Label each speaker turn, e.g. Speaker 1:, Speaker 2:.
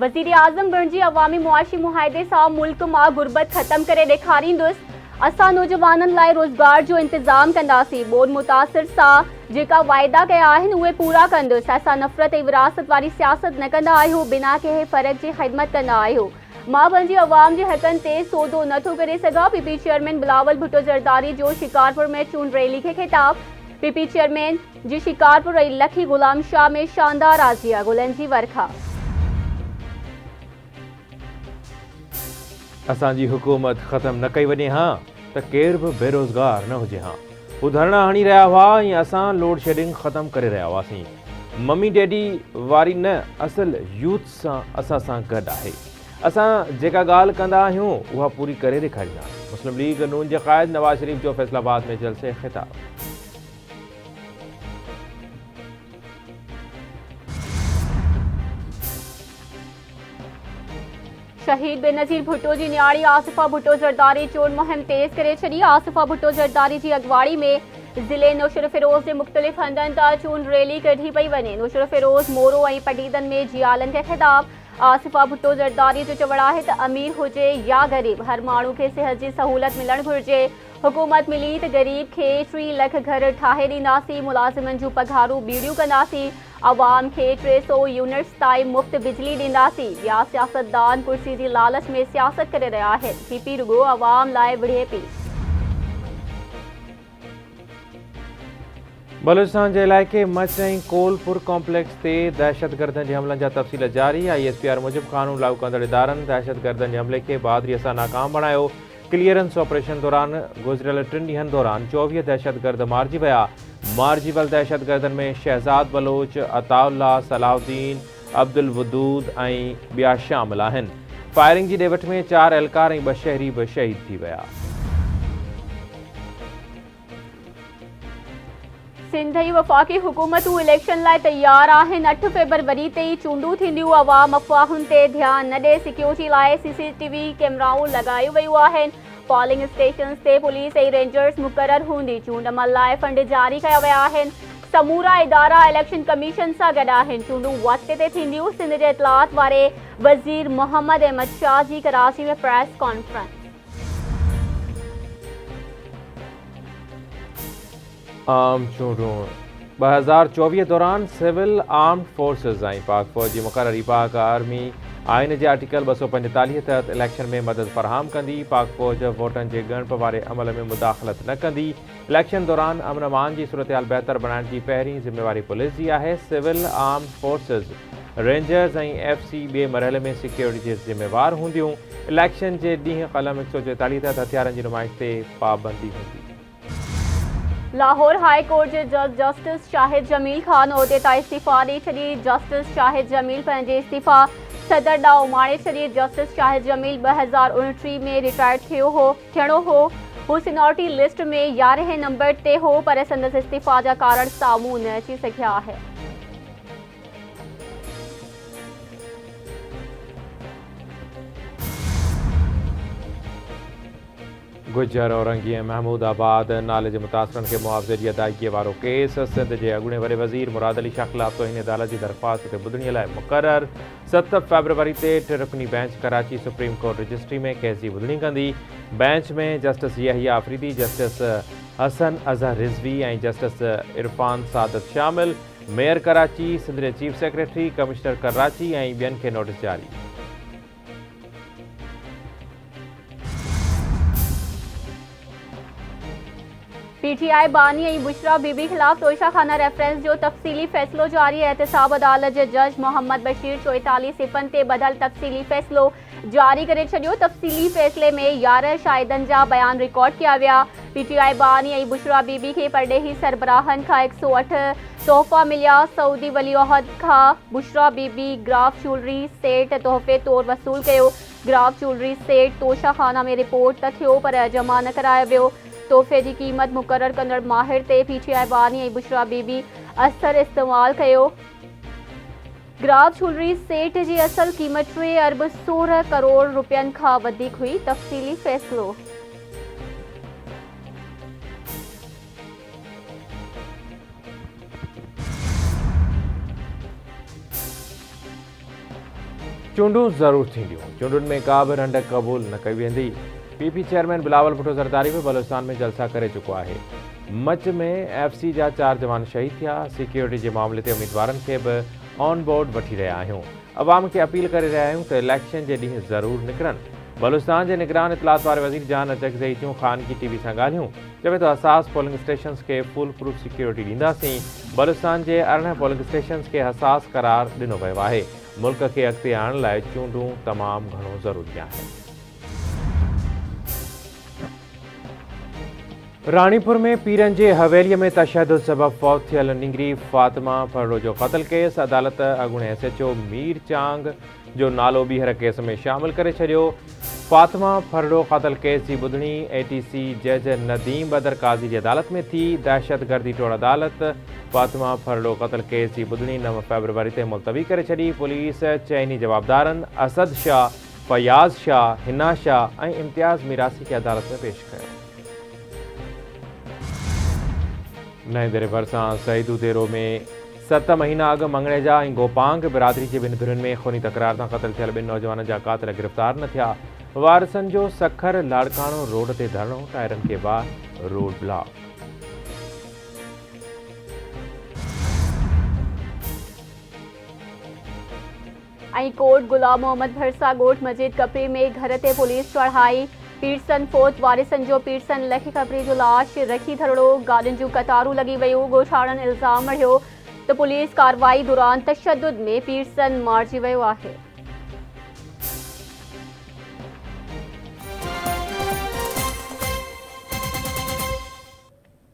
Speaker 1: वज़ीर आज़म बणिजी अवामी मुआशी मुआहदे सां मुल्क मां गुरबत ख़त्म करे ॾेखारींदुसि। असां नौजवाननि लाइ रोज़गार जो इंतज़ाम कंदासीं। ॿोॾि मुतासिर सां जेका वाइदा कया आहिनि उहे पूरा कंदुसि। असां नफ़रत ऐं विरासत वारी सियासत न कंदा आहियूं, बिना कंहिं फ़र्क़ जी ख़िदमत कंदा आहियूं। मां पंहिंजी अवाम जे हक़नि ते सौदो नथो करे सघां। पीपी चेयरमैन बिलावल भुट्टो ज़रदारी जो शिकारपुर में चूंड रैली खे ख़िताब। पीपी चेयरमैन जी शिकारपुर ऐं लखी गुलाम शाह में शानदार आज़िया, गुलनि जी वर्खा।
Speaker 2: असांजी हुकूमत ख़त्म न कई वञे हां त केर बि बेरोज़गार न हुजे हां। हू धरना हणी रहिया हुआ ऐं असां लोड शेडिंग ख़त्म करे रहिया हुआसीं। मम्मी डैडी वारी न, असल यूथ सां असां सां गॾु आहे। असां जेका ॻाल्हि कंदा आहियूं उहा पूरी करे ॾेखारींदा। मुस्लिम लीग नून जे क़ाइद नवाज़ शरीफ जो फैसलाबाद में जलसे ख़िताब।
Speaker 1: शहीद बेनज़ीर भुट्टो जी न्याणी आसिफा भुट्टो ज़रदारी चूंड मुहिम तेज़ करे छॾी। आसिफा भुट्टो ज़रदारी जी अॻुवाणी में ज़िले नौशर फिरोज़ जे मुख़्तलिफ़ हंधनि तां चूंड रैली कढी पई वञे। नौशर फिरोज़, मोरो ऐं पटीदनि में जियालनि खे ख़िताब। आसिफा भुट्टो ज़रदारी जो चवणु आहे त अमीर हुजे या ग़रीब, हर माण्हू खे सिहत जी सहूलियत मिलणु घुरिजे। हुकूमत मिली त ग़रीब खे 3 लख घर ठाहे ॾींदासीं। मुलाज़िमनि जूं पघारूं ॿीड़ियूं कंदासीं। अवाम खे 300 यूनिट्स ताईं मुफ़्त बिजली ॾींदासीं। ॿिया सियासतदान कुर्सी जी लालच में सियासत करे रहिया आहिनि। पीपी रुगो अवाम लाइ विढ़े पई।
Speaker 2: बलूचिस्तान जे इलाइक़े मच ऐं कोलपुर कॉम्प्लेक्स ते दहशतगर्दनि जे हमलनि जा तफ़सील जारी। ISPR मूजिबि क़ानून लागू कंदड़ इदारनि दहशतगर्दनि जे हमले खे बहादुरीअ सां नाकाम बणायो। क्लियरेंस ऑपरेशन दौरान गुज़िरियल 3 ॾींहनि दौरान 24 दहशतगर्द मारिजी विया। मारिजी वियल दहशतगर्दनि में शहज़ाद बलोच, अताउल्लाह, सलाहुद्दीन, अब्दुल वदूद ऐं ॿिया शामिल आहिनि। फायरिंग जी ॾे वठ में 4 एहलकार ऐं 2 शहरी बि शहीद थी विया।
Speaker 1: सिंध जी वफ़ाक़ी हुकूमतूं इलेक्शन लाइ तैयार आहिनि। 8 फ़रवरी ते ई चूंडूं थींदियूं। अवाम अफ़वाहुनि ते ध्यानु न ॾे। सिक्योरिटी लाइ CCTV कैमराऊं लॻायूं वयूं आहिनि। पोलिंग स्टेशन्स ते पुलिस ऐं रेंजर्स मुक़ररु हूंदी। चूंड अमल लाइ फंड जारी कया विया आहिनि। समूरा इदारा इलेक्शन कमीशन सां गॾु आहिनि। चूंडूं वक़्त ते थींदियूं। सिंध जे इतलात वारे वज़ीर मोहम्मद अहमद शाह जी कराची में प्रेस कॉन्फ्रेंस।
Speaker 2: आम चूंडूं 2024 दौरान सिविल आर्म्ड फोर्सेस ऐं पाक फ़ौज जी मुक़ररी पाक आर्मी आइन जे आर्टिकल 245 तहत इलेक्शन में मदद फ़राहम कंदी। पाक फ़ौज वोटनि जे ॻणप वारे अमल में मुदाख़लत न कंदी। इलेक्शन दौरान अमन अमान जी सूरतहाल बहितर बणाइण जी पहिरीं ज़िम्मेवारी पुलिस जी आहे। सिविल आर्म्ड फोर्सेस, रेंजर्स ऐं FC ॿिए मरहले में सिक्योरिटी जे ज़िम्मेवार हूंदियूं। इलेक्शन जे ॾींहुं क़लम 144 तहत हथियारनि जी नुमाइश ते पाबंदी हूंदी।
Speaker 1: लाहौर हाई कोर्ट जे जज जस्टिस शाहिद जमील ख़ान उहिदे तां इस्तीफ़ा ॾेई छॾी। जस्टिस शाहिद जमील पंहिंजे इस्तीफ़ा सदर ॾांहुं उमाणे छॾी। जस्टिस शाहिद जमील 2029 में रिटायर थियणो हो। हू सीनियरिटी लिस्ट में 11हें नंबर ते हो, पर संदसि इस्तीफ़ा जा कारण साम्हूं न अची सघिया आहिनि।
Speaker 2: गुजर औरंगी ऐं महमूदाबाद नाले जे मुतासिरनि खे मुआवज़े जी अदायगी वारो केस सिंध जे अॻूणे वॾे वज़ीर मुराद अली शाह ख़िलाफ़ तौहीन अदालत जी दरख़्वास्त ते ॿुधणीअ लाइ मुक़ररु। 7 फ़रवरी ते 3 रुकनी bench Karachi supreme court registry में केस जी ॿुधणी कंदी। बेंच में जस्टिस यहिया आफ़रीदी, जस्टिस हसन अज़हर रिज़वी ऐं जस्टिस इरफान सादत शामिल। मेयर कराची, सिंध जे चीफ सेक्रेटरी, कमिश्नर कराची ऐं ॿियनि खे नोटिस जारी।
Speaker 1: PTI बानी ऐं बुशरा बीबी ख़िलाफ़ तोशाखाना रेफरेंस जो तफ़सीली फ़ैसिलो जारी। एहतसाब अदालत जे जज मोहम्मद बशीर 44 सिफ़नि ते ॿधल तफ़सीली फ़ैसिलो जारी करे छॾियो। तफ़सीली फ़ैसिले में 11 शाहिदनि जा बयान रिकॉर्ड कया विया। PTI बानी ऐं बुशरा बीबी खे परॾेही सरबराहनि खां 108 तोहफ़ा मिलिया। सऊदी वलीअहद खां Bushra Bibi graph jewellery set तोहफ़े तौरु वसूल कयो। ग्राफ ज्वेलरी सेट तोशाखाना में रिपोर्ट त थियो, पर जमा न करायो वियो। तोहफ़े जी क़ीमत मुक़ररु कंदड़ माहिर ते PTI बानी ऐं बुशरा बीबी असर इस्तेमालु कयो। ग्राफ ज्वेलरी सेट जी असल क़ीमत 3 अरब 16 करोड़ रुपयनि खां वधीक हुई। तफ़सीली फ़ैसिलो।
Speaker 2: चूंडूं ज़रूर थींदियूं। चूंडुनि में का बि रंड क़बूल न कई वेंदी। पीपी चेयरमैन बिलावल भुट्टो ज़रदारी में बलूचिस्तान में जलसा करे चुको आहे। मच में FC जा 4 जवान शहीद थिया। सिक्योरिटी जे मामले ते उम्मीदवारनि खे बि ऑन बोर्ड वठी रहिया आहियूं। अवाम खे अपील करे रहिया आहियूं त इलेक्शन जे ॾींहुं ज़रूर निकिरनि। बलूचिस्तान जे निगरान इतलात वारे वज़ीर जान अचकज़ई थियूं ख़ानगी TV सां ॻाल्हियूं। चवे तो हसास पोलिंग स्टेशंस खे फुल प्रूफ सिक्योरिटी ॾींदासीं। बलूचिस्तान जे 18 पोलिंग स्टेशंस खे हसास करार ॾिनो वियो आहे। मुल्क खे अॻिते आणण लाइ चूंडूं तमामु घणो ज़रूरी आहे। रानीपुर में पीरन जे हवेलीअ में तशद्दुद सबब फौत थियल निंगरी फातिमा फरड़ो जो क़त्ल केस अदालत अॻूणे SHO मीर चांग जो नालो ॿीहर केस में शामिल करे छॾियो। फातिमा फरड़ो क़त्ल केस जी ॿुधणी ATC जज नदीम बदर काज़ी जी अदालत में थी। दहशतगर्दी टोड़ अदालत फातिमा फरड़ो क़त्ल केस जी ॿुधणी 9 फरवरी ते मुलतवी करे छॾी। पुलिस चइनी जवाबदारनि असद शाह, फयाज़ शाह, हिना शाह ऐं इम्तियाज़ मिरासी खे अदालत में पेश कयो। नए दरे भरिसां सईदू देरो में 7 महीना अॻु मंगणेजा ऐं गोपांग बिरादरी जे ॿिनि धुरियुनि में खूनी तकरार सां क़त्ल थियल 2 नौजवाननि जा क़ातिल गिरफ़्तार न थिया। वारसनि जो सखर लाड़काणो रोड ते धरणो, टायरनि खे ॿार, रोड ब्लॉक।
Speaker 1: ऐं कोट गुलाम मोहम्मद भरसा ॻोठ मस्जिद कपरी में घर ते पुलिस चढ़ाई। पीरसन फोत वारिसनि जो पीरसन लखी कपरी जो लाश रखी धरणो, गाॾियुनि जूं कतारूं लॻी वियूं। ॻोठाणनि इल्ज़ाम हणियो त पुलिस कार्रवाई दौरान तशद्दुद में पीरसन मारिजी वियो आहे।